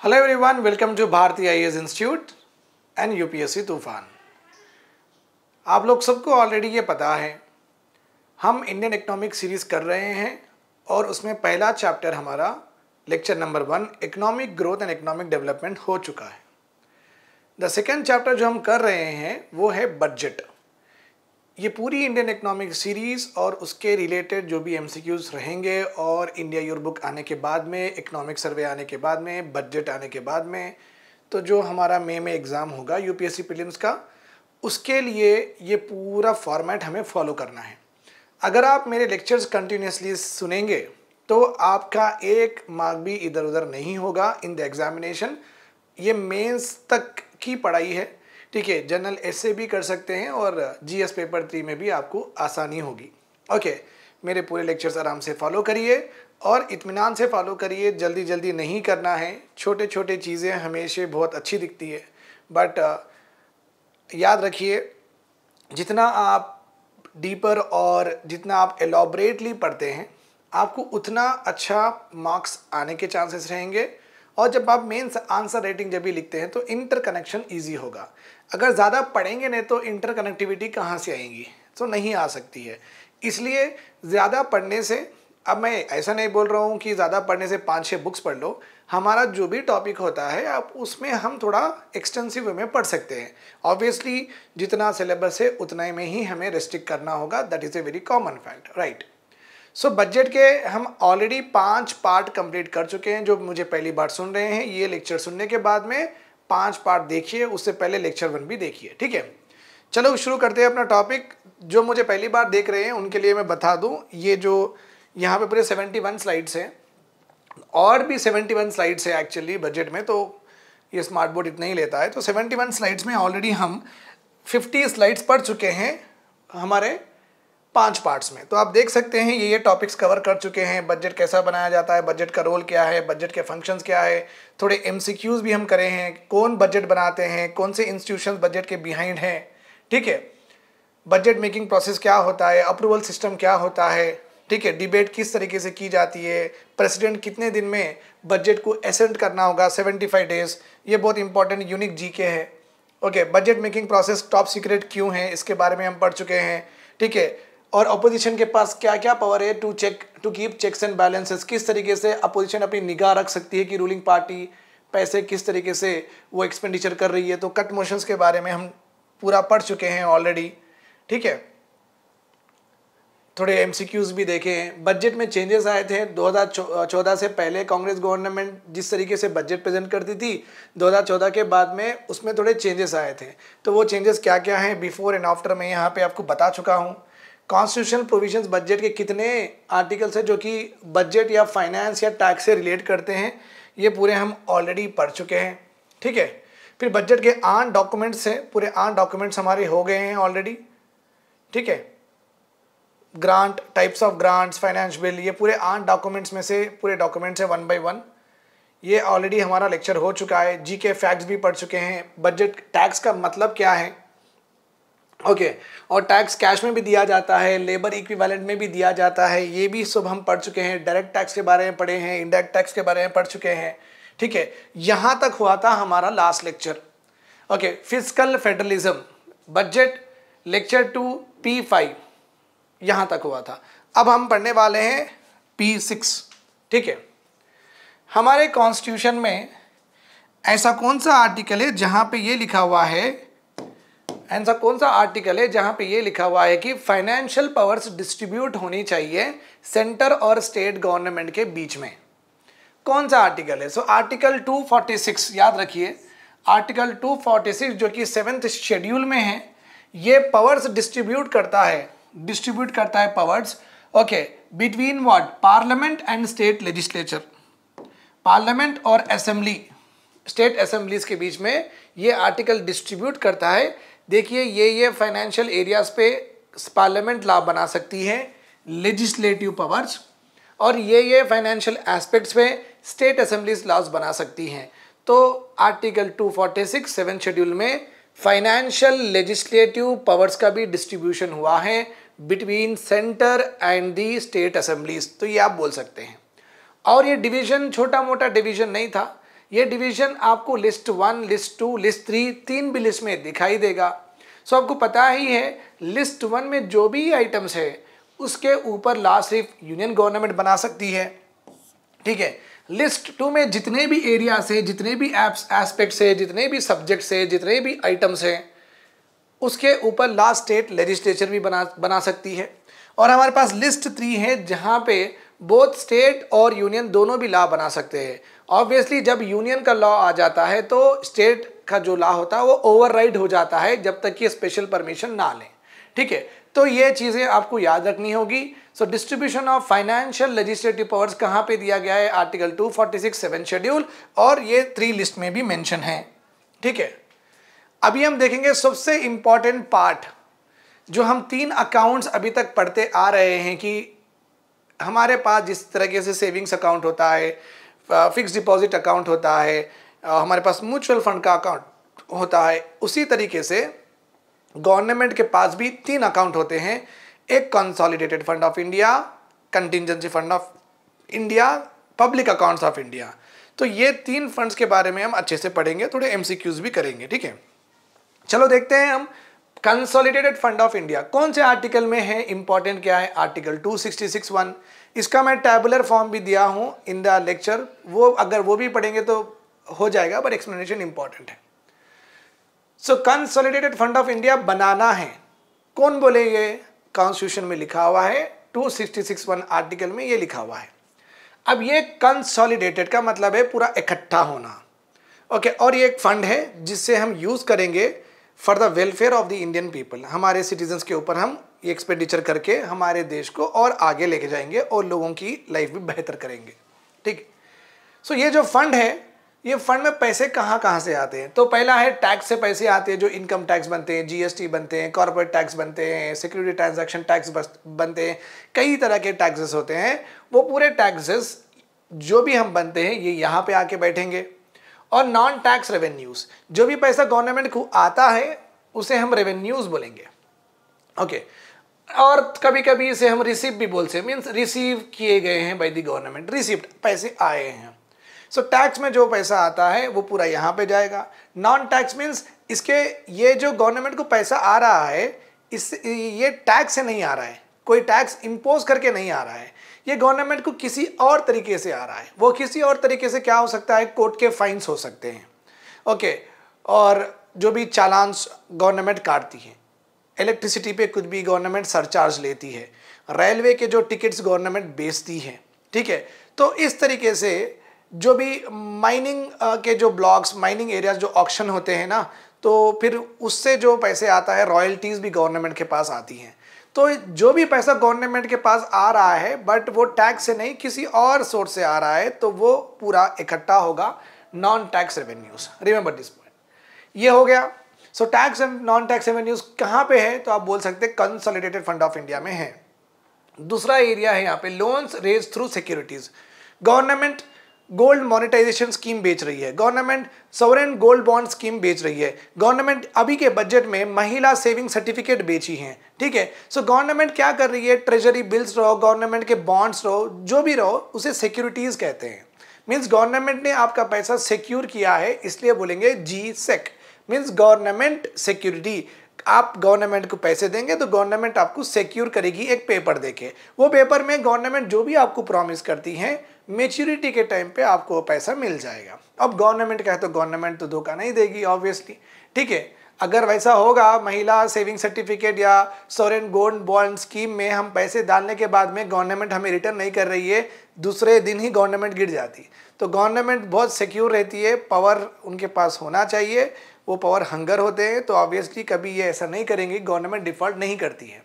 Hello everyone, welcome to भारतीय IAS institute and UPSC तूफान। आप लोग सबको ऑलरेडी ये पता है, हम इंडियन इकोनॉमिक सीरीज कर रहे हैं और उसमें पहला चैप्टर हमारा lecture number 1 economic growth and economic development हो चुका है। द सेकेंड चैप्टर जो हम कर रहे हैं वो है बजट। ये पूरी इंडियन इकोनॉमिक सीरीज़ और उसके रिलेटेड जो भी एमसीक्यूज रहेंगे और इंडिया ईयर बुक आने के बाद में, इकोनॉमिक सर्वे आने के बाद में, बजट आने के बाद में, तो जो हमारा मई में एग्ज़ाम होगा यूपीएससी प्रीलिम्स का, उसके लिए ये पूरा फॉर्मेट हमें फॉलो करना है। अगर आप मेरे लेक्चर्स कंटिन्यूसली सुनेंगे तो आपका एक मार्क भी इधर उधर नहीं होगा इन द एग्जामिनेशन। ये मेंस तक की पढ़ाई है, ठीक है। जनरल ऐसे भी कर सकते हैं और जीएस पेपर 3 में भी आपको आसानी होगी। ओके, मेरे पूरे लेक्चर्स आराम से फॉलो करिए और इत्मीनान से फॉलो करिए। जल्दी जल्दी नहीं करना है। छोटे छोटे चीज़ें हमेशा बहुत अच्छी दिखती है, बट याद रखिए, जितना आप डीपर और जितना आप एलॉबरेटली पढ़ते हैं, आपको उतना अच्छा मार्क्स आने के चांसेस रहेंगे। और जब आप मेंस आंसर रेटिंग जब भी लिखते हैं तो इंटर कनेक्शन ईजी होगा। अगर ज़्यादा पढ़ेंगे नहीं तो इंटर कनेक्टिविटी कहाँ से आएंगी, तो नहीं आ सकती है। इसलिए ज़्यादा पढ़ने से, अब मैं ऐसा नहीं बोल रहा हूँ कि ज़्यादा पढ़ने से 5-6 बुक्स पढ़ लो। हमारा जो भी टॉपिक होता है आप उसमें हम थोड़ा एक्सटेंसिव वे में पढ़ सकते हैं। ऑब्वियसली जितना सिलेबस है उतना में ही हमें रेस्ट्रिक्ट करना होगा। That is a very common fact, right. So budget के हम ऑलरेडी 5 पार्ट कंप्लीट कर चुके हैं। जो मुझे पहली बार सुन रहे हैं, ये लेक्चर सुनने के बाद में 5 पार्ट देखिए, उससे पहले लेक्चर 1 भी देखिए, ठीक है। चलो शुरू करते हैं अपना टॉपिक। जो मुझे पहली बार देख रहे हैं उनके लिए मैं बता दूं, ये जो यहाँ पे पूरे 71 स्लाइड्स हैं और भी 71 स्लाइड्स है एक्चुअली बजट में, तो ये स्मार्ट बोर्ड इतना ही लेता है। तो 71 स्लाइड्स में ऑलरेडी हम 50 स्लाइड्स पढ़ चुके हैं हमारे 5 पार्ट्स में। तो आप देख सकते हैं ये टॉपिक्स कवर कर चुके हैं। बजट कैसा बनाया जाता है, बजट का रोल क्या है, बजट के फंक्शंस क्या है, थोड़े एमसीक्यूज भी हम करे हैं, कौन बजट बनाते हैं, कौन से इंस्टीट्यूशंस बजट के बिहाइंड हैं, ठीक है। बजट मेकिंग प्रोसेस क्या होता है, अप्रूवल सिस्टम क्या होता है, ठीक है। डिबेट किस तरीके से की जाती है, प्रेसिडेंट कितने दिन में बजट को असेंट करना होगा, 75 डेज, ये बहुत इंपॉर्टेंट यूनिक जीके है। Okay, budget making process top secret क्यों है, इसके बारे में हम पढ़ चुके हैं, ठीक है। और अपोजिशन के पास क्या क्या पावर है to keep checks and balances, किस तरीके से अपोजिशन अपनी निगाह रख सकती है कि रूलिंग पार्टी पैसे किस तरीके से वो एक्सपेंडिचर कर रही है। तो कट मोशंस के बारे में हम पूरा पढ़ चुके हैं ऑलरेडी, ठीक है। थोड़े एमसीक्यूज भी देखे हैं। बजट में चेंजेस आए थे 2014 से पहले। कांग्रेस गवर्नमेंट जिस तरीके से बजट प्रेजेंट करती थी 2014 के बाद में, उसमें थोड़े चेंजेस आए थे। तो वो चेंजेस क्या क्या हैं, बिफोर एंड आफ्टर में यहाँ पे आपको बता चुका हूँ। कॉन्स्टिट्यूशनल प्रोविजंस बजट के कितने आर्टिकल्स है जो कि बजट या फाइनेंस या टैक्स से रिलेट करते हैं, ये पूरे हम ऑलरेडी पढ़ चुके हैं, ठीक है। फिर बजट के 8 डॉक्यूमेंट्स हैं, पूरे 8 डॉक्यूमेंट्स हमारे हो गए हैं ऑलरेडी, ठीक है। Grant, types of grants, finance bill, ये पूरे 8 डॉक्यूमेंट्स में से पूरे डॉक्यूमेंट्स है 1 by 1। ये ऑलरेडी हमारा लेक्चर हो चुका है। जी के फैक्ट्स भी पढ़ चुके हैं। बजट टैक्स का मतलब क्या है, ओके और टैक्स कैश में भी दिया जाता है, लेबर इक्विवेलेंट में भी दिया जाता है, ये भी सब हम पढ़ चुके हैं। डायरेक्ट टैक्स के बारे में पढ़े हैं, इनडायरेक्ट टैक्स के बारे में पढ़ चुके हैं, ठीक है। यहाँ तक हुआ था हमारा last lecture. Okay, fiscal federalism budget lecture 2 P5 यहाँ तक हुआ था। अब हम पढ़ने वाले हैं P6, ठीक है। हमारे कॉन्स्टिट्यूशन में ऐसा कौन सा आर्टिकल है जहाँ पे ये लिखा हुआ है, ऐसा कौन सा आर्टिकल है जहां पे ये लिखा हुआ है कि फाइनेंशियल पावर्स डिस्ट्रीब्यूट होनी चाहिए सेंटर और स्टेट गवर्नमेंट के बीच में। कौन सा आर्टिकल है? सो आर्टिकल 246 याद रखिए। आर्टिकल 246 जो कि 7th शेड्यूल में है, ये पावर्स डिस्ट्रीब्यूट करता है powers, okay, between what, parliament and state legislature. Parliament और असेंबली, स्टेट असेंबलीज के बीच में ये आर्टिकल डिस्ट्रीब्यूट करता है। देखिए ये फाइनेंशियल एरियाज पे पार्लियामेंट लॉ बना सकती है, लेजिस्लेटिव पावर्स, और ये फाइनेंशियल एस्पेक्ट्स पे स्टेट असेंबलीज लॉज बना सकती हैं। तो आर्टिकल 246 7th शेड्यूल में फाइनेंशियल लेजिस्लेटिव पावर्स का भी डिस्ट्रीब्यूशन हुआ है between centre and the state assemblies, तो ये आप बोल सकते हैं। और ये डिवीजन छोटा मोटा डिवीजन नहीं था, ये डिवीजन आपको लिस्ट 1, लिस्ट 2, लिस्ट 3, 3 भी लिस्ट में दिखाई देगा। सो आपको पता ही है लिस्ट 1 में जो भी आइटम्स है उसके ऊपर लॉ सिर्फ यूनियन गवर्नमेंट बना सकती है, ठीक है। लिस्ट 2 में जितने भी एरियाज है, जितने भी एस्पेक्ट्स है, जितने भी सब्जेक्ट्स है, जितने भी आइटम्स है, उसके ऊपर लॉ स्टेट लेजिस्लेचर भी बना सकती है। और हमारे पास लिस्ट 3 है जहाँ पे बोथ स्टेट और यूनियन दोनों भी लॉ बना सकते हैं। ऑब्वियसली जब यूनियन का लॉ आ जाता है तो स्टेट का जो लॉ होता है वो ओवरराइड हो जाता है जब तक कि स्पेशल परमिशन ना लें, ठीक है। तो ये चीज़ें आपको याद रखनी होगी। So distribution of financial legislative powers कहाँ पे दिया गया है? आर्टिकल 246 7 शेड्यूल, और ये 3 लिस्ट में भी मेंशन है, ठीक है। अभी हम देखेंगे सबसे इंपॉर्टेंट पार्ट, जो हम 3 अकाउंट्स अभी तक पढ़ते आ रहे हैं कि हमारे पास जिस तरीके से सेविंग्स अकाउंट होता है, फिक्स डिपॉजिट अकाउंट होता है, हमारे पास म्यूचुअल फंड का अकाउंट होता है, उसी तरीके से गवर्नमेंट के पास भी 3 अकाउंट होते हैं। एक consolidated fund of India, contingency fund of India, public accounts of India. तो ये 3 फंड्स के बारे में हम अच्छे से पढ़ेंगे, थोड़े एमसीक्यूज भी करेंगे, ठीक है। चलो देखते हैं हम कंसोलिडेटेड फंड ऑफ इंडिया कौन से आर्टिकल में है, इंपॉर्टेंट क्या है? आर्टिकल 266(1). इसका मैं टैबुलर फॉर्म भी दिया हूं इन द लेक्चर, वो अगर वो भी पढ़ेंगे तो हो जाएगा, बट एक्सप्लेनेशन इंपॉर्टेंट है। सो कंसोलिडेटेड फंड ऑफ इंडिया बनाना है, कौन बोले? ये कॉन्स्टिट्यूशन में लिखा हुआ है, 266(1) आर्टिकल में ये लिखा हुआ है। अब ये कंसोलिडेटेड का मतलब है पूरा इकट्ठा होना, ओके। और ये एक फंड है जिससे हम यूज करेंगे for the welfare of the Indian people. हमारे सिटीजन्स के ऊपर हम ये एक्सपेंडिचर करके हमारे देश को और आगे लेके जाएंगे और लोगों की लाइफ भी बेहतर करेंगे, ठीक। सो ये जो फंड है, ये फंड में पैसे कहाँ कहाँ से आते हैं? तो पहला है टैक्स से पैसे आते हैं, जो इनकम टैक्स बनते हैं, जीएसटी बनते हैं, कॉर्पोरेट टैक्स बनते हैं, सिक्योरिटी ट्रांजैक्शन टैक्स बनते हैं, कई तरह के टैक्सेस होते हैं। वो पूरे टैक्सेस जो भी हम बनते हैं ये यहाँ पे आके बैठेंगे। और नॉन टैक्स रेवेन्यूज, जो भी पैसा गवर्नमेंट को आता है उसे हम रेवेन्यूज बोलेंगे, ओके। और कभी कभी इसे हम रिसीव भी बोलते हैं, मीन्स रिसीव किए गए हैं बाय द गवर्नमेंट, रिसीव्ड, पैसे आए हैं। सो टैक्स में जो पैसा आता है वो पूरा यहाँ पे जाएगा। नॉन टैक्स मीन्स इसके, ये जो गवर्नमेंट को पैसा आ रहा है ये टैक्स से नहीं आ रहा है, कोई टैक्स इम्पोज करके नहीं आ रहा है, ये गवर्नमेंट को किसी और तरीके से आ रहा है। वो किसी और तरीके से क्या हो सकता है? कोर्ट के फाइन्स हो सकते हैं, ओके। और जो भी चालान्स गवर्नमेंट काटती है, इलेक्ट्रिसिटी पे कुछ भी गवर्नमेंट सरचार्ज लेती है, रेलवे के जो टिकट्स गवर्नमेंट बेचती है, ठीक है। तो इस तरीके से जो भी माइनिंग के जो ब्लॉक्स, माइनिंग एरियाज जो ऑक्शन होते हैं ना, तो फिर उससे जो पैसे आता है, रॉयल्टीज़ भी गवर्नमेंट के पास आती हैं। तो जो भी पैसा गवर्नमेंट के पास आ रहा है बट वो टैक्स से नहीं किसी और सोर्स से आ रहा है, तो वो पूरा इकट्ठा होगा non tax revenues. Remember this point, ये हो गया। So tax and non tax revenues कहाँ पे है? तो आप बोल सकते हैं कंसोलिडेटेड फंड ऑफ इंडिया में है। दूसरा एरिया है यहाँ पे loans raise through securities. Government gold monetisation scheme बेच रही है, government sovereign gold bond scheme बेच रही है, गवर्नमेंट अभी के बजट में महिला सेविंग सर्टिफिकेट बेची हैं, ठीक है। सो गवर्नमेंट क्या कर रही है? ट्रेजरी बिल्स रहो, गवर्नमेंट के बॉन्ड्स रहो, जो भी रहो, उसे सिक्योरिटीज कहते हैं। मीन्स गवर्नमेंट ने आपका पैसा सिक्योर किया है, इसलिए बोलेंगे जी सेक, मीन्स गवर्नमेंट सिक्योरिटी। आप गवर्नमेंट को पैसे देंगे तो गवर्नमेंट आपको सिक्योर करेगी एक पेपर देके। वो पेपर में गवर्नमेंट जो भी आपको प्रॉमिस करती है, मैच्योरिटी के टाइम पे आपको वो पैसा मिल जाएगा। अब गवर्नमेंट कहे तो गवर्नमेंट तो धोखा नहीं देगी ऑब्वियसली, ठीक है। अगर वैसा होगा, महिला सेविंग सर्टिफिकेट या सॉवरेन गोल्ड बॉन्ड स्कीम में हम पैसे डालने के बाद में गवर्नमेंट हमें रिटर्न नहीं कर रही है, दूसरे दिन ही गवर्नमेंट गिर जाती। तो गवर्नमेंट बहुत सिक्योर रहती है, पावर उनके पास होना चाहिए, वो पावर हंगर होते हैं, तो ऑब्वियसली कभी ये ऐसा नहीं करेंगे, गवर्नमेंट डिफॉल्ट नहीं करती है,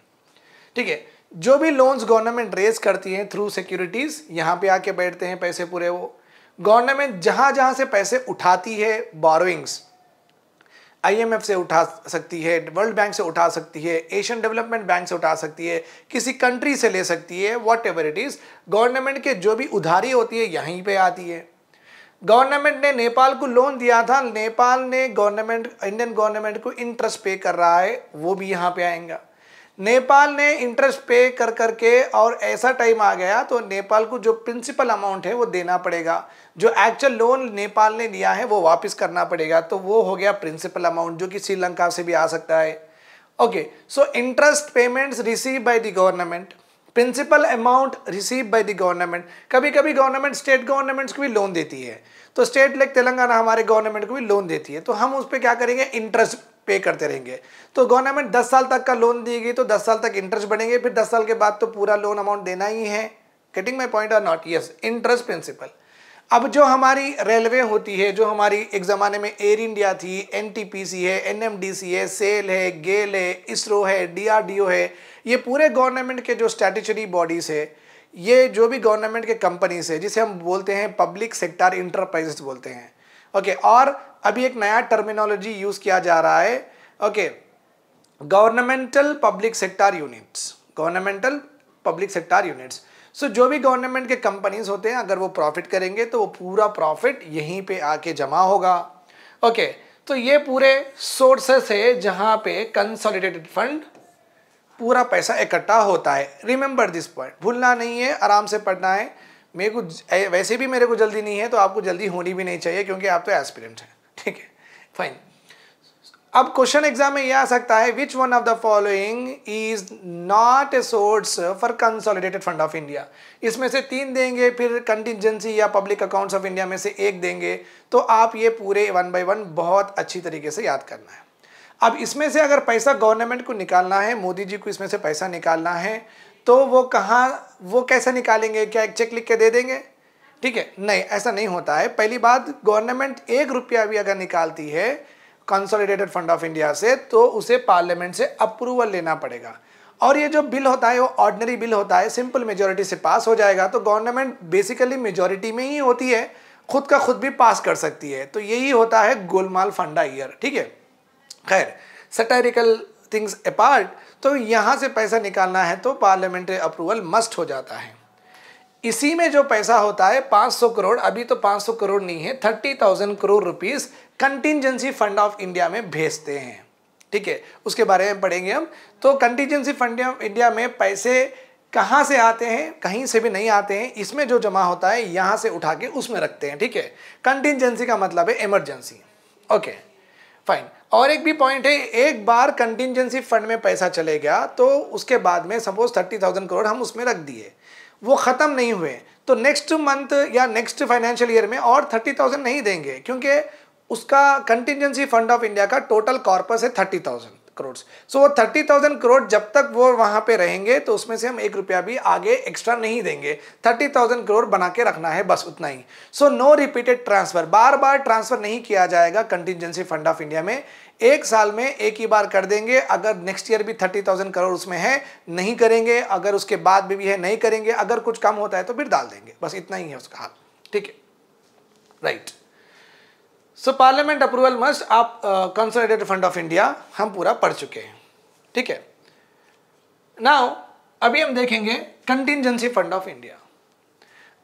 ठीक है। जो भी लोन्स गवर्नमेंट रेज करती हैं थ्रू सिक्योरिटीज, यहाँ पे आके बैठते हैं पैसे पूरे। वो गवर्नमेंट जहाँ जहाँ से पैसे उठाती है, बोरोइंग्स IMF से उठा सकती है, वर्ल्ड बैंक से उठा सकती है, एशियन डेवलपमेंट बैंक से उठा सकती है, किसी कंट्री से ले सकती है, what ever it is, government के जो भी उधारी होती है यहीं पे आती है। गवर्नमेंट ने नेपाल को लोन दिया था, नेपाल ने इंडियन गवर्नमेंट को इंटरेस्ट पे कर रहा है, वो भी यहाँ पे आएगा। नेपाल ने इंटरेस्ट पे कर करके और ऐसा टाइम आ गया तो नेपाल को जो प्रिंसिपल अमाउंट है वो देना पड़ेगा, जो एक्चुअल लोन नेपाल ने लिया है वो वापस करना पड़ेगा, तो वो हो गया प्रिंसिपल अमाउंट, जो कि श्रीलंका से भी आ सकता है। Okay, so interest payments receive by the government, principal amount receive by the government. कभी कभी गवर्नमेंट स्टेट गवर्नमेंट्स को भी लोन देती है, तो स्टेट लाइक तेलंगाना हमारे गवर्नमेंट को भी लोन देती है, तो हम उस पर क्या करेंगे, इंटरेस्ट पे करते रहेंगे। तो गवर्नमेंट 10 साल तक का लोन देगी तो 10 साल तक इंटरेस्ट बढ़ेंगे, फिर 10 साल के बाद तो पूरा लोन अमाउंट देना ही है। गेटिंग माई पॉइंट और नॉट? Yes, interest principal. अब जो हमारी रेलवे होती है, जो हमारी एक ज़माने में एयर इंडिया थी, एनटीपीसी है, एनएमडीसी है, सेल है, गेल है, इसरो है, डीआरडीओ है, ये पूरे गवर्नमेंट के जो स्टैट्यूटरी बॉडीज़ है, ये जो भी गवर्नमेंट के कंपनीज है, जिसे हम बोलते हैं पब्लिक सेक्टर इंटरप्राइजेस बोलते हैं। ओके, और अभी एक नया टर्मिनोलॉजी यूज़ किया जा रहा है, okay, governmental public sector units, governmental public sector units. So जो भी गवर्नमेंट के कंपनीज होते हैं, अगर वो प्रॉफिट करेंगे तो वो पूरा प्रॉफिट यहीं पे आके जमा होगा। ओके, तो ये पूरे सोर्सेस है जहां पे कंसोलिडेटेड फंड पूरा पैसा इकट्ठा होता है। रिमेंबर दिस पॉइंट, भूलना नहीं है, आराम से पढ़ना है। मेरे को वैसे भी मेरे को जल्दी नहीं है, तो आपको जल्दी होनी भी नहीं चाहिए क्योंकि आप तो एस्पिरेंट हैं, ठीक है, फाइन। अब क्वेश्चन एग्जाम में यह आ सकता है, which one of the following is not a source for consolidated fund of India. इसमें से 3 देंगे, फिर कंटिजेंसी या पब्लिक अकाउंट्स ऑफ इंडिया में से 1 देंगे, तो आप ये पूरे 1 बाय 1 बहुत अच्छी तरीके से याद करना है। अब इसमें से अगर पैसा गवर्नमेंट को निकालना है, मोदी जी को इसमें से पैसा निकालना है, तो वो कहाँ, वो कैसे निकालेंगे? क्या एक चेक लिख के दे देंगे? ठीक है, नहीं, ऐसा नहीं होता है। पहली बात, गवर्नमेंट 1 रुपया भी अगर निकालती है कंसोलिडेटेड फंड ऑफ इंडिया से, तो उसे पार्लियामेंट से अप्रूवल लेना पड़ेगा। और ये जो बिल होता है वो ऑर्डिनरी बिल होता है, सिंपल मेजोरिटी से पास हो जाएगा। तो गवर्नमेंट बेसिकली मेजोरिटी में ही होती है, खुद का खुद भी पास कर सकती है। तो यही होता है गोलमाल फंडा ईयर, ठीक है। खैर, सटायरिकल थिंग्स अपार्ट, तो यहाँ से पैसा निकालना है तो पार्लियामेंट्री अप्रूवल मस्ट हो जाता है। इसी में जो पैसा होता है 500 करोड़, अभी तो 500 करोड़ नहीं है, 30,000 crore rupees contingency fund of India में भेजते हैं, ठीक है, उसके बारे में पढ़ेंगे हम। तो कंटिजेंसी फंड ऑफ इंडिया में पैसे कहाँ से आते हैं? कहीं से भी नहीं आते हैं, इसमें जो जमा होता है यहाँ से उठा के उसमें रखते हैं, ठीक है। कंटिजेंसी का मतलब है इमरजेंसी, ओके, फाइन। और एक भी पॉइंट है, एक बार कंटिजेंसी फंड में पैसा चले गया तो उसके बाद में सपोज 30,000 करोड़ हम उसमें रख दिए, वो ख़त्म नहीं हुए, तो नेक्स्ट मंथ या नेक्स्ट फाइनेंशियल ईयर में और 30,000 नहीं देंगे, क्योंकि उसका कंटिजेंसी फंड ऑफ इंडिया का टोटल कॉर्पस है 30,000 करोड़। सो वो 30,000 करोड़ जब तक वो वहाँ पे रहेंगे तो उसमें से हम 1 रुपया भी आगे एक्स्ट्रा नहीं देंगे, 30,000 करोड़ बना के रखना है, बस उतना ही। सो नो रिपीटेड ट्रांसफर, बार बार ट्रांसफर नहीं किया जाएगा कंटिजेंसी फंड ऑफ इंडिया में। 1 साल में एक ही बार कर देंगे, अगर नेक्स्ट ईयर भी 30,000 करोड़ उसमें है नहीं करेंगे, अगर उसके बाद भी है नहीं करेंगे, अगर कुछ कम होता है तो फिर डाल देंगे, बस इतना ही है उसका हाल, ठीक है, राइट। सो पार्लियामेंट अप्रूवल मस्ट, आप कंसोलिडेटेड फंड ऑफ इंडिया हम पूरा पढ़ चुके हैं, ठीक है। नाउ अभी हम देखेंगे contingency fund of India.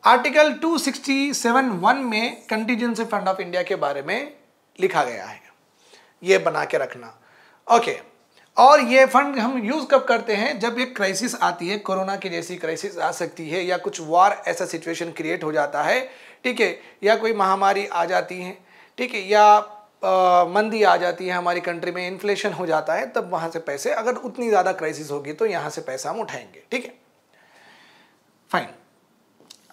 Article 267(1) में कंटिजेंसी फंड ऑफ इंडिया के बारे में लिखा गया है, ये बना के रखना, ओके। और ये फंड हम यूज़ कब करते हैं? जब एक क्राइसिस आती है, कोरोना की जैसी क्राइसिस आ सकती है, या कुछ वार ऐसा सिचुएशन क्रिएट हो जाता है, ठीक है, या कोई महामारी आ जाती है, ठीक है, या मंदी आ जाती है हमारी कंट्री में, इन्फ्लेशन हो जाता है, तब वहाँ से पैसे, अगर उतनी ज़्यादा क्राइसिस होगी तो यहाँ से पैसा हम उठाएंगे, ठीक है, fine.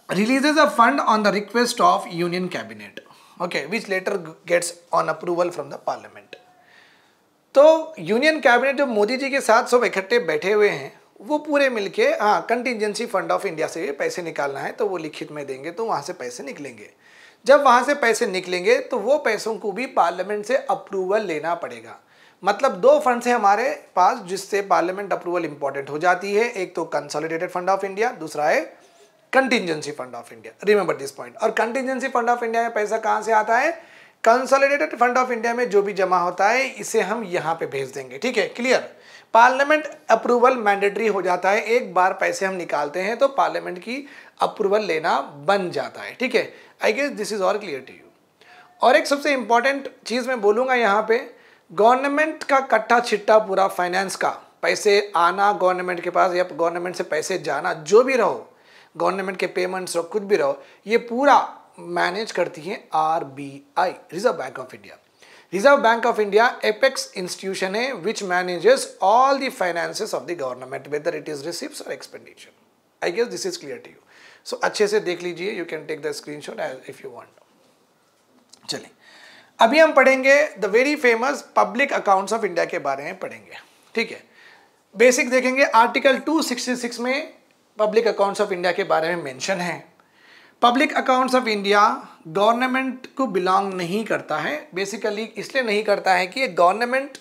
Releases a fund on the request of union cabinet, okay, which letter gets on approval from the parliament. तो यूनियन कैबिनेट जो मोदी जी के साथ सब इकट्ठे बैठे हुए हैं, वो पूरे मिलके, हाँ, कंटिजेंसी फंड ऑफ इंडिया से पैसे निकालना है तो वो लिखित में देंगे, तो वहाँ से पैसे निकलेंगे। जब वहाँ से पैसे निकलेंगे तो वो पैसों को भी पार्लियामेंट से अप्रूवल लेना पड़ेगा। मतलब 2 फंड्स हैं हमारे पास जिससे पार्लियामेंट अप्रूवल इंपॉर्टेंट हो जाती है, एक तो कंसोलिडेटेड फंड ऑफ इंडिया, दूसरा है contingency fund of India. Remember this point. और कंटिजेंसी फंड ऑफ इंडिया में पैसा कहाँ से आता है? कंसोलिडेटेड फंड ऑफ इंडिया में जो भी जमा होता है इसे हम यहाँ पे भेज देंगे, ठीक है, क्लियर। पार्लियामेंट अप्रूवल मैंडेटरी हो जाता है, एक बार पैसे हम निकालते हैं तो पार्लियामेंट की अप्रूवल लेना बन जाता है, ठीक है। I guess this is all clear to you. और एक सबसे इंपॉर्टेंट चीज़ मैं बोलूँगा यहाँ पे, गवर्नमेंट का कट्टा छिट्टा पूरा फाइनेंस का पैसे आना गवर्नमेंट के पास या गवर्नमेंट से पैसे जाना, जो भी रहो, गवर्नमेंट के पेमेंट्स रहो, कुछ भी रहो, ये पूरा मैनेज करती है RBI, Reserve Bank of India. Reserve Bank of India apex institution है which manages all the finances of the government whether it is receives और expenditure. I guess this is clear to you. So अच्छे से देख लीजिए, you can take the screenshot if you want. चलिए अभी हम पढ़ेंगे the very famous public accounts of India के बारे में पढ़ेंगे, ठीक है। बेसिक देखेंगे, आर्टिकल 266 में पब्लिक अकाउंट्स ऑफ इंडिया के बारे में मेंशन है। Public accounts of India government को बिलोंग नहीं करता है, बेसिकली इसलिए नहीं करता है कि ये गवर्नमेंट,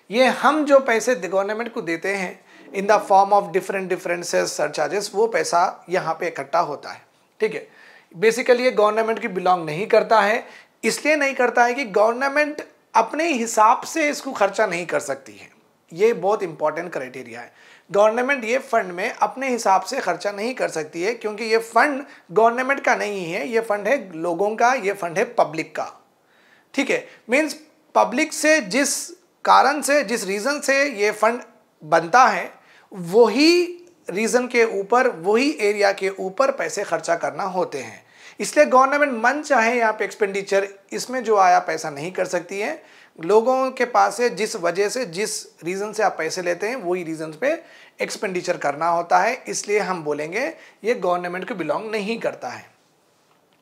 ये हम जो पैसे गवर्नमेंट को देते हैं in the form of different cess surcharges, वो पैसा यहाँ पे इकट्ठा होता है, ठीक है। बेसिकली ये गवर्नमेंट की बिलोंग नहीं करता है, इसलिए नहीं करता है कि गवर्नमेंट अपने हिसाब से इसको खर्चा नहीं कर सकती है। ये बहुत इंपॉर्टेंट क्राइटेरिया है। गवर्नमेंट ये फंड में अपने हिसाब से खर्चा नहीं कर सकती है, क्योंकि ये फंड गवर्नमेंट का नहीं है, ये फंड है लोगों का, ये फंड है पब्लिक का, ठीक है। मीन्स पब्लिक से जिस कारण से, जिस रीज़न से ये फंड बनता है, वही रीज़न के ऊपर, वही एरिया के ऊपर पैसे खर्चा करना होते हैं। इसलिए गवर्नमेंट मन चाहे यहाँ पे एक्सपेंडिचर इसमें जो आया पैसा नहीं कर सकती है। लोगों के पास से जिस वजह से, जिस रीज़न से आप पैसे लेते हैं, वही रीज़न पे एक्सपेंडिचर करना होता है, इसलिए हम बोलेंगे ये गवर्नमेंट को बिलोंग नहीं करता है।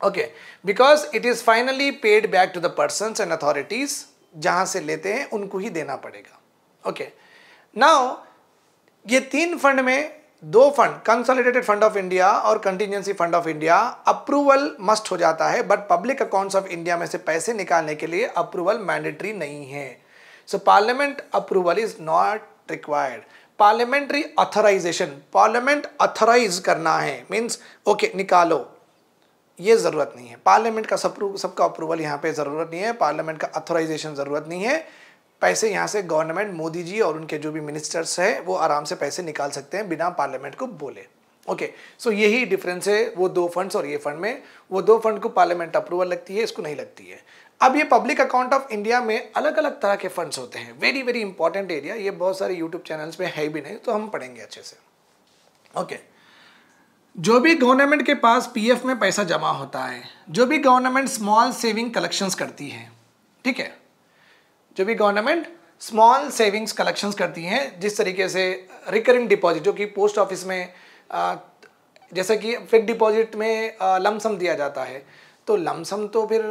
Okay, because it is finally paid back to the persons and authorities, जहाँ से लेते हैं उनको ही देना पड़ेगा। ओके, नाउ ये तीन फंड में दो fund, consolidated fund of India और contingency fund of India, approval must हो जाता है, but public accounts of India में से पैसे निकालने के लिए अप्रूवल मैंडेटरी नहीं है। So parliament approval is not required. Parliamentary authorisation, parliament authorise करना है, मीन्स ओके निकालो, ये ज़रूरत नहीं है। पार्लियामेंट का सबका अप्रूवल यहाँ पे ज़रूरत नहीं है, पार्लियामेंट का ऑथराइजेशन ज़रूरत नहीं है। पैसे यहाँ से गवर्नमेंट, मोदी जी और उनके जो भी मिनिस्टर्स हैं, वो आराम से पैसे निकाल सकते हैं बिना पार्लियामेंट को बोले। ओके, सो यही डिफरेंस है वो दो फंड्स और ये फंड में। वो दो फंड को पार्लियामेंट अप्रूवल लगती है, इसको नहीं लगती है। अब ये पब्लिक अकाउंट ऑफ इंडिया में अलग अलग तरह के फंड्स होते हैं, वेरी वेरी इंपॉर्टेंट एरिया, ये बहुत सारे यूट्यूब चैनल्स में है भी नहीं, तो हम पढ़ेंगे अच्छे से। ओके, जो भी गवर्नमेंट के पास पीएफ में पैसा जमा होता है, जो भी गवर्नमेंट स्मॉल सेविंग कलेक्शंस करती है, ठीक है, जो भी गवर्नमेंट स्मॉल सेविंग्स कलेक्शंस करती हैं, जिस तरीके से रिकरिंग डिपॉजिट, जो कि पोस्ट ऑफिस में जैसे कि फिक्स डिपॉजिट में लमसम दिया जाता है, तो लमसम तो फिर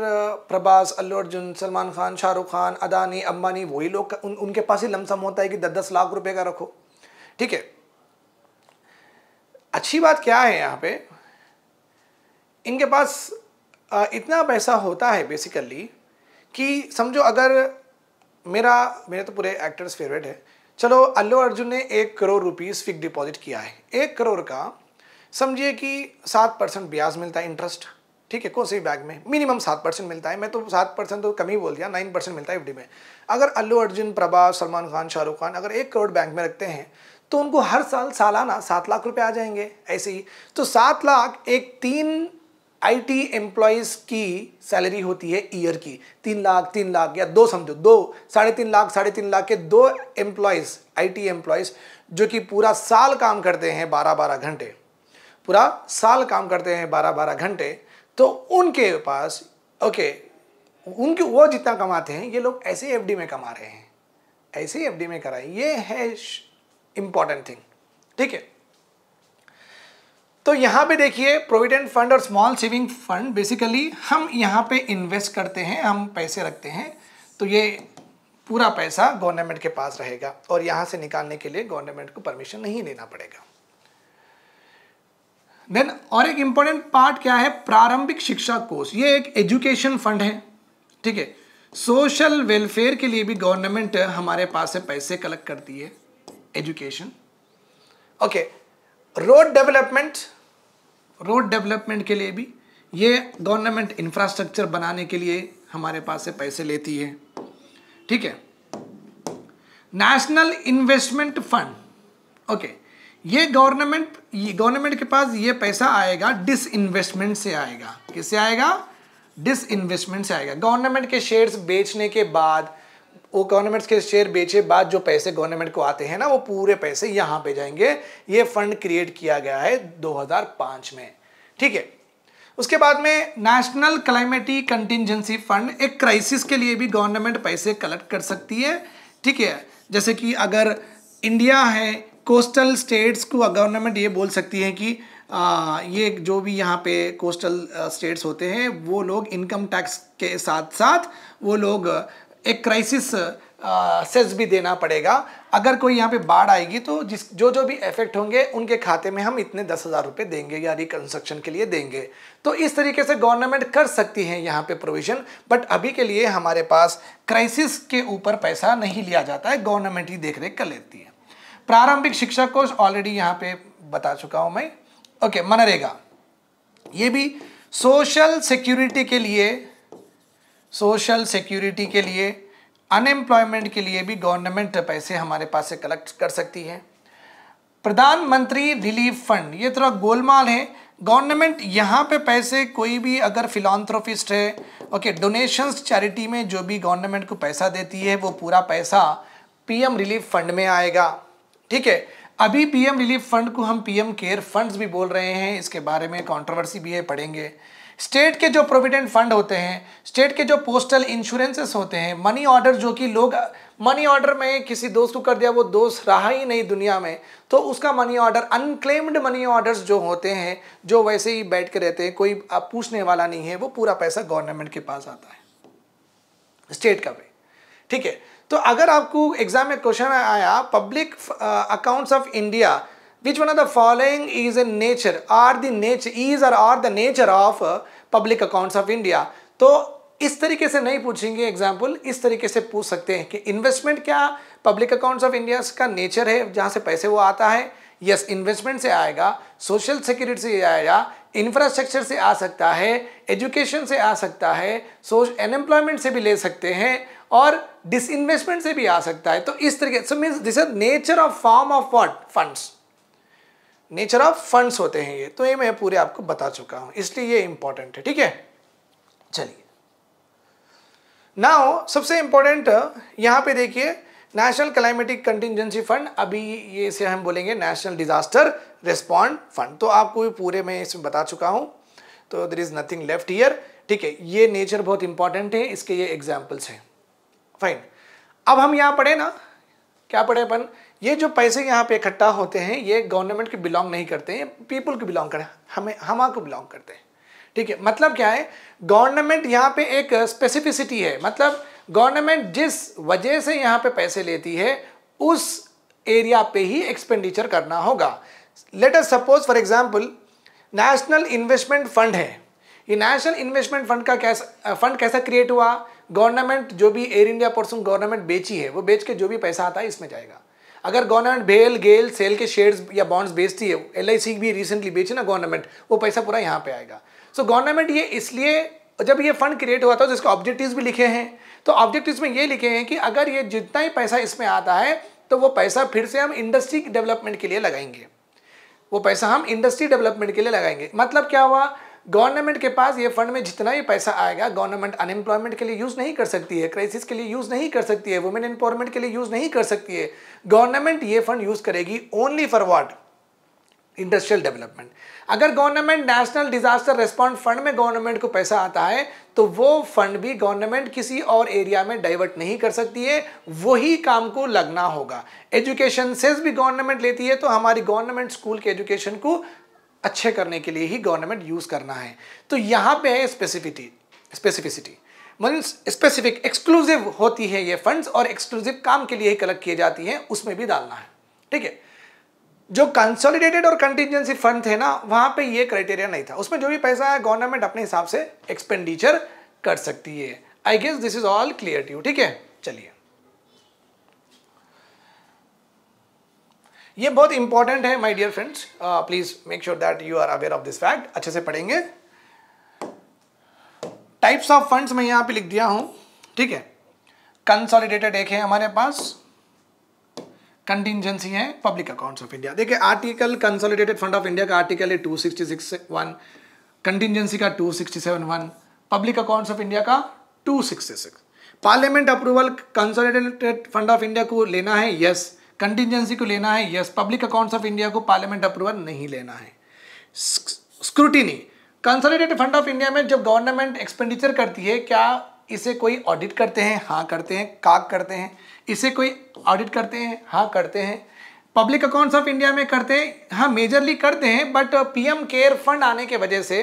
प्रभास, अल्लू अर्जुन, सलमान खान, शाहरुख खान, अदानी, अंबानी, वही लोग उनके पास ही लमसम होता है कि 10-10 लाख रुपए का रखो, ठीक है। अच्छी बात क्या है यहाँ पे, इनके पास इतना पैसा होता है बेसिकली कि समझो, अगर मेरे तो पूरे एक्टर्स फेवरेट है, चलो अल्लू अर्जुन ने 1 करोड़ रुपीस फिक्स डिपॉजिट किया है, 1 करोड़ का समझिए कि 7% ब्याज मिलता है, इंटरेस्ट, ठीक है, कौन से भी बैंक में मिनिमम 7% मिलता है। मैं तो 7% तो कम ही बोल दिया, 9% मिलता है एफडी में। अगर अल्लू अर्जुन, प्रभास, सलमान खान, शाहरुख खान अगर 1 करोड़ बैंक में रखते हैं, तो उनको हर साल सालाना 7 लाख रुपए आ जाएंगे ऐसे ही। तो 7 लाख एक 3 आईटी एम्प्लॉयज़ की सैलरी होती है ईयर की, 3 लाख या 2 समझो, 2 साढ़े तीन लाख के 2 एम्प्लॉयज़, आईटी एम्प्लॉयज़, जो कि पूरा साल काम करते हैं 12-12 घंटे, पूरा साल काम करते हैं 12-12 घंटे, तो उनके पास ओके, उनके वो जितना कमाते हैं, ये लोग ऐसे एफडी में कमा रहे हैं, ऐसे ही एफडी में कराएं, ये है इंपॉर्टेंट थिंग, ठीक है। तो यहाँ पे देखिए, प्रोविडेंट फंड और स्मॉल सेविंग फंड, बेसिकली हम यहाँ पे इन्वेस्ट करते हैं, हम पैसे रखते हैं, तो ये पूरा पैसा गवर्नमेंट के पास रहेगा और यहाँ से निकालने के लिए गवर्नमेंट को परमिशन नहीं लेना पड़ेगा। देन और एक इंपॉर्टेंट पार्ट क्या है, प्रारंभिक शिक्षा कोष, ये एक एजुकेशन फंड है, ठीक है। सोशल वेलफेयर के लिए भी गवर्नमेंट हमारे पास से पैसे कलेक्ट करती है, एजुकेशन, ओके। रोड डेवलपमेंट के लिए भी ये गवर्नमेंट इंफ्रास्ट्रक्चर बनाने के लिए हमारे पास से पैसे लेती है, ठीक है। नेशनल इन्वेस्टमेंट फंड, ओके, ये गवर्नमेंट के पास ये पैसा आएगा डिसइन्वेस्टमेंट से आएगा। किससे आएगा? डिसइन्वेस्टमेंट से आएगा। गवर्नमेंट के शेयर्स बेचने के बाद वो गवर्नमेंट के शेयर बेचे बाद जो पैसे गवर्नमेंट को आते हैं ना, वो पूरे पैसे यहाँ पे जाएंगे। ये फंड क्रिएट किया गया है 2005 में, ठीक है। उसके बाद में नेशनल क्लाइमेटिक कंटिजेंसी फंड, एक क्राइसिस के लिए भी गवर्नमेंट पैसे कलेक्ट कर सकती है, ठीक है। जैसे कि अगर इंडिया है, कोस्टल स्टेट्स को गवर्नमेंट ये बोल सकती है कि ये जो भी यहाँ पे कोस्टल स्टेट्स होते हैं वो लोग इनकम टैक्स के साथ साथ वो लोग एक क्राइसिस सेस भी देना पड़ेगा। अगर कोई यहाँ पे बाढ़ आएगी तो जो भी इफेक्ट होंगे उनके खाते में हम इतने 10,000 रुपये देंगे या रिकंस्ट्रक्शन के लिए देंगे। तो इस तरीके से गवर्नमेंट कर सकती है यहाँ पे प्रोविजन, बट अभी के लिए हमारे पास क्राइसिस के ऊपर पैसा नहीं लिया जाता है, गवर्नमेंट ही देख रेख कर लेती है। प्रारंभिक शिक्षा कोष ऑलरेडी यहाँ पे बता चुका हूँ मैं, ओके। मनरेगा, ये भी सोशल सिक्योरिटी के लिए अनएम्प्लॉयमेंट के लिए भी गवर्नमेंट पैसे हमारे पास से कलेक्ट कर सकती है। प्रधानमंत्री रिलीफ फंड, ये थोड़ा गोलमाल है। गवर्नमेंट यहाँ पे पैसे, कोई भी अगर फिलॉन्थ्रोपिस्ट है, ओके, डोनेशंस चैरिटी में जो भी गवर्नमेंट को पैसा देती है वो पूरा पैसा पीएम रिलीफ फंड में आएगा, ठीक है। अभी पीएम रिलीफ फंड को हम पीएम केयर फंड्स भी बोल रहे हैं, इसके बारे में कंट्रोवर्सी भी है, पढ़ेंगे। स्टेट के जो प्रोविडेंट फंड होते हैं, स्टेट के जो पोस्टल इंश्योरेंसेस होते हैं, मनी ऑर्डर, जो कि लोग मनी ऑर्डर में किसी दोस्त को कर दिया, वो दोस्त रहा ही नहीं दुनिया में, तो उसका money order, unclaimed money orders जो होते हैं, जो वैसे ही बैठ के रहते हैं, कोई आप पूछने वाला नहीं है, वो पूरा पैसा गवर्नमेंट के पास आता है, स्टेट का भी, ठीक है। तो अगर आपको एग्जाम में क्वेश्चन आया public accounts of India, which one of the following is in nature or the nature is or are the nature of public accounts of India, तो इस तरीके से नहीं पूछेंगे एग्जाम्पल, इस तरीके से पूछ सकते हैं कि इन्वेस्टमेंट क्या पब्लिक अकाउंट्स ऑफ इंडिया का नेचर है, जहाँ से पैसे वो आता है। यस, इन्वेस्टमेंट से आएगा, सोशल सिक्योरिटी से आएगा, इंफ्रास्ट्रक्चर से आ सकता है, एजुकेशन से आ सकता है, अनएम्प्लॉयमेंट से भी ले सकते हैं, और डिसइन्वेस्टमेंट से भी आ सकता है। तो इस तरीके से means this is nature of form of what, funds, nature of funds होते हैं ये। तो ये मैं पूरे आपको बता चुका हूं, इसलिए ये इंपॉर्टेंट है, ठीक है। चलिए नाउ सबसे इंपॉर्टेंट यहां पे देखिए, नेशनल क्लाइमेटिक कंटिजेंसी फंड, अभी ये से हम बोलेंगे नेशनल डिजास्टर रिस्पॉन्ड फंड। तो आपको भी पूरे मैं इसमें बता चुका हूं, तो there is nothing left here, ठीक है। ये नेचर बहुत इंपॉर्टेंट है, इसके ये एग्जाम्पल्स हैं, फाइन। अब हम यहाँ पढ़े ना, क्या पढ़े अपन, ये जो पैसे यहाँ पे इकट्ठा होते हैं ये गवर्नमेंट के बिलोंग नहीं करते हैं, पीपल को बिलोंग करते हैं, हम को बिलोंग करते हैं, ठीक है। मतलब क्या है, गवर्नमेंट यहाँ पे एक स्पेसिफिसिटी है, मतलब गवर्नमेंट जिस वजह से यहाँ पे पैसे लेती है उस एरिया पे ही एक्सपेंडिचर करना होगा। Let us suppose for example national investment fund है, ये नेशनल इन्वेस्टमेंट फंड का कैसा क्रिएट हुआ, गवर्नमेंट जो भी एयर इंडिया पोर्सन गवर्नमेंट बेची है, वो बेच के जो भी पैसा आता है इसमें जाएगा। अगर गवर्नमेंट भेल गेल सेल के शेयर्स या बॉन्ड्स बेचती है, LIC भी रिसेंटली बेची ना गवर्नमेंट, वो पैसा पूरा यहाँ पे आएगा। सो गवर्नमेंट ये इसलिए, जब ये फंड क्रिएट हुआ था तो इसके ऑब्जेक्टिव्स भी लिखे हैं, तो ऑब्जेक्टिव्स में ये लिखे हैं कि अगर ये जितना ही पैसा इसमें आता है तो वो पैसा फिर से हम इंडस्ट्री डेवलपमेंट के लिए लगाएंगे, वो पैसा हम इंडस्ट्री डेवलपमेंट के लिए लगाएंगे। मतलब क्या हुआ, गवर्नमेंट के पास ये फंड में जितना ही पैसा आएगा, गवर्नमेंट अनएम्प्लॉयमेंट के लिए यूज़ नहीं कर सकती है, क्राइसिस के लिए यूज़ नहीं कर सकती है, वुमेन एम्पावरमेंट के लिए यूज़ नहीं कर सकती है। गवर्नमेंट ये फंड यूज़ करेगी only for what, industrial development. अगर government national disaster response fund में गवर्नमेंट को पैसा आता है तो वो फंड भी गवर्नमेंट किसी और एरिया में डाइवर्ट नहीं कर सकती है, वही काम को लगना होगा। एजुकेशन सेस भी गवर्नमेंट लेती है, तो हमारी गवर्नमेंट स्कूल के एजुकेशन को अच्छे करने के लिए ही गवर्नमेंट यूज करना है। तो यहाँ पे है स्पेसिफिसिटी मीन्स स्पेसिफिक, एक्सक्लूसिव होती है ये फंड्स, और एक्सक्लूसिव काम के लिए ही कलेक्ट किए जाती हैं, उसमें भी डालना है, ठीक है। जो कंसोलिडेटेड और कंटिजेंसी फंड थे ना, वहां पे ये क्राइटेरिया नहीं था, उसमें जो भी पैसा है गवर्नमेंट अपने हिसाब से एक्सपेंडिचर कर सकती है। I guess this is all clear to you, ठीक है। चलिए, ये बहुत इंपॉर्टेंट है my dear friends, please make sure that you are aware of this fact. अच्छे से पढ़ेंगे। टाइप्स ऑफ फंड्स मैं यहां पे लिख दिया हूं, ठीक है। कंसोलिडेटेड एक है हमारे पास, कंटिजेंसी है पब्लिक अकाउंट्स ऑफ इंडिया। देखिए article consolidated fund of India का आर्टिकल है 266(1), कंटिजेंसी का 267(1), पब्लिक अकाउंट्स ऑफ इंडिया का 266। Parliament approval consolidated fund of India को लेना है, यस। कंटिजेंसी को लेना है, yes. Public accounts of India को पार्लियामेंट अप्रूवल नहीं लेना है। Scrutiny, consolidated fund of India में जब गवर्नमेंट एक्सपेंडिचर करती है, क्या इसे कोई ऑडिट करते हैं? हाँ करते हैं। काग करते हैं। इसे कोई ऑडिट करते हैं? हाँ करते हैं। पब्लिक अकाउंट्स ऑफ इंडिया में करते हैं? हाँ मेजरली करते हैं, बट पीएम केयर फंड आने की वजह से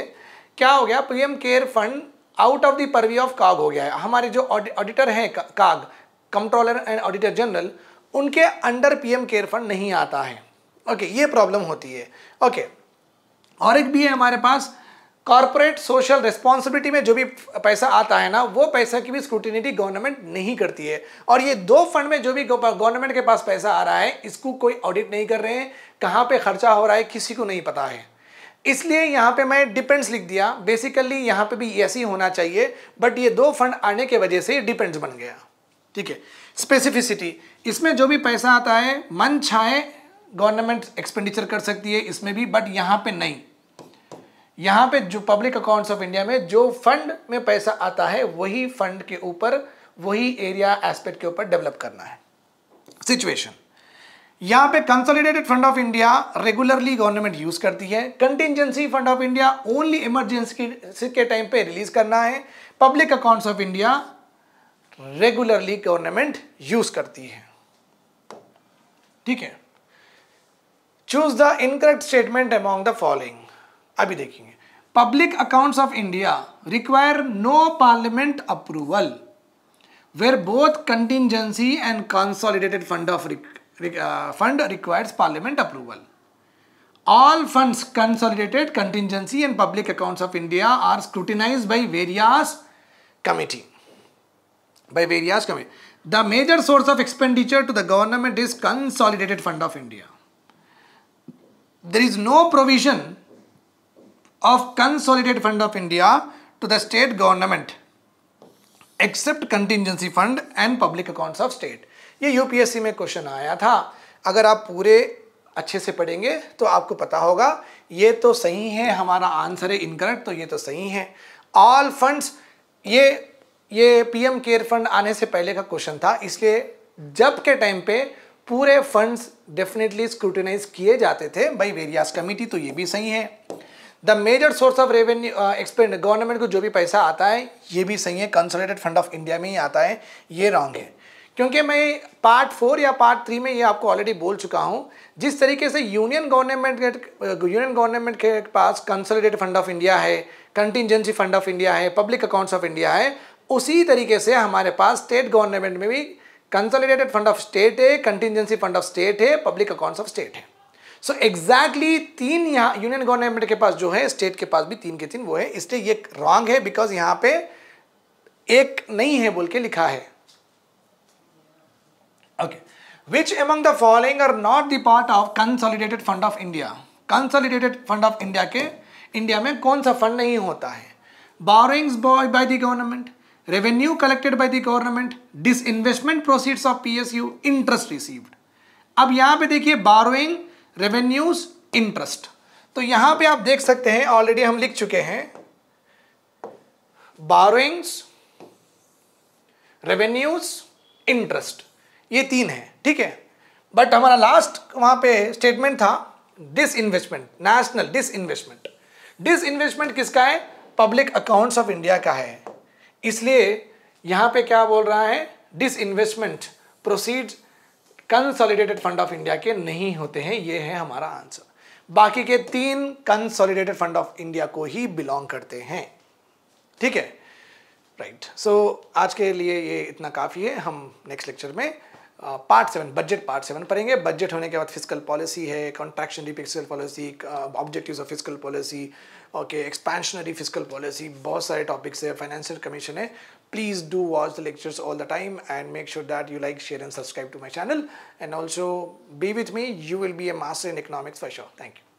क्या हो गया, PM care fund out of the purview of काग हो गया है। हमारे जो ऑडिटर हैं काग, कंट्रोलर एंड ऑडिटर जनरल, उनके अंडर पीएम केयर फंड नहीं आता है। ओके, ये प्रॉब्लम होती है। ओके, और एक भी है हमारे पास, कॉर्पोरेट सोशल रिस्पॉन्सिबिलिटी में जो भी पैसा आता है ना, वो पैसा की भी स्क्रूटिनिटी गवर्नमेंट नहीं करती है। और ये दो फंड में जो भी गवर्नमेंट के पास पैसा आ रहा है, इसको कोई ऑडिट नहीं कर रहे हैं। कहाँ पे खर्चा हो रहा है किसी को नहीं पता है, इसलिए यहाँ पे मैं डिपेंड्स लिख दिया। बेसिकली यहाँ पे भी ऐसे ही होना चाहिए, बट ये दो फंड आने के वजह से डिपेंड्स बन गया। ठीक है। स्पेसिफिसिटी, इसमें जो भी पैसा आता है मन चाहे गवर्नमेंट एक्सपेंडिचर कर सकती है इसमें भी, बट यहाँ पे नहीं। यहाँ पे जो पब्लिक अकाउंट्स ऑफ इंडिया में जो फंड में पैसा आता है, वही फंड के ऊपर, वही एरिया एस्पेक्ट के ऊपर डेवलप करना है। सिचुएशन, यहाँ पे consolidated fund of India regularly government use करती है। Contingency fund of India only emergency के टाइम पे रिलीज करना है। Public accounts of India regularly government use करती है। ठीक है। Choose the incorrect statement among the following. अभी देखेंगे, public accounts of India require no parliament approval where both contingency and consolidated fund requires parliament approval. All funds, consolidated, contingency and public accounts of India are scrutinized by various committee. The major source of expenditure to the government is consolidated fund of India. There is no provision of consolidated fund of India to the state government except contingency fund and public accounts of state. ये UPSC में question आया था। अगर आप पूरे अच्छे से पढ़ेंगे तो आपको पता होगा। ये तो सही है, हमारा आंसर है इनकरेक्ट, तो ये तो सही है। ऑल फंड्स, ये पीएम केयर फंड आने से पहले का क्वेश्चन था, इसलिए जब के टाइम पे पूरे फंड्स डेफिनेटली स्क्रूटिनाइज किए जाते थे बाय वेरियस कमिटी, तो ये भी सही है। The major source of revenue expend, government को जो भी पैसा आता है, ये भी सही है, कंसोलिडेटेड फंड ऑफ इंडिया में ही आता है। ये रॉन्ग है, क्योंकि मैं पार्ट 4 या पार्ट 3 में ये आपको ऑलरेडी बोल चुका हूँ। जिस तरीके से यूनियन गवर्नमेंट के पास कंसोलिडेटेड फंड ऑफ इंडिया है, कंटिजेंसी फंड ऑफ इंडिया है, पब्लिक अकाउंट्स ऑफ इंडिया है, उसी तरीके से हमारे पास स्टेट गवर्नमेंट में भी कंसोलिडेटेड फंड ऑफ स्टेट है, कंटिजेंसी फंड ऑफ स्टेट है, पब्लिक अकाउंट्स ऑफ स्टेट है। सो एग्जैक्टली तीन यहाँ यूनियन गवर्नमेंट के पास जो है, स्टेट के पास भी 3 के 3 वो है, इसलिए ये रॉन्ग है, बिकॉज यहाँ पे एक नहीं है बोल के लिखा है। Okay. Which among the following are not the part of consolidated fund of India? Consolidated fund of India के इंडिया में कौन सा फंड नहीं होता है? Borrowings by the government, revenue collected by the government, disinvestment proceeds of PSU, interest received. अब यहाँ पे देखिए borrowing, revenues, interest. तो यहाँ पे आप देख सकते हैं, ऑलरेडी हम लिख चुके हैं, borrowings, revenues, interest. ये 3 है, ठीक है। बट हमारा लास्ट वहां पे स्टेटमेंट था डिसइन्वेस्टमेंट, नेशनल डिसइन्वेस्टमेंट। डिसइन्वेस्टमेंट किसका है? पब्लिक अकाउंट्स ऑफ इंडिया का है। इसलिए यहां पे क्या बोल रहा है, disinvestment proceeds consolidated fund of India के नहीं होते हैं। ये है हमारा आंसर। बाकी के 3 कंसोलिडेटेड फंड ऑफ इंडिया को ही बिलोंग करते हैं, ठीक है, राइट। सो आज के लिए ये इतना काफ़ी है। हम नेक्स्ट लेक्चर में पार्ट 7 बजट पार्ट 7 पढ़ेंगे। बजट होने के बाद फिस्कल पॉलिसी है, contractionary fiscal policy, objectives of fiscal policy, okay, expansionary fiscal policy, बहुत सारे टॉपिक्स है, फाइनेंशियल कमीशन है। Please do watch the lectures all the time and make sure that you like, share and subscribe to my channel and also be with me, you will be a master in economics for sure. Thank you.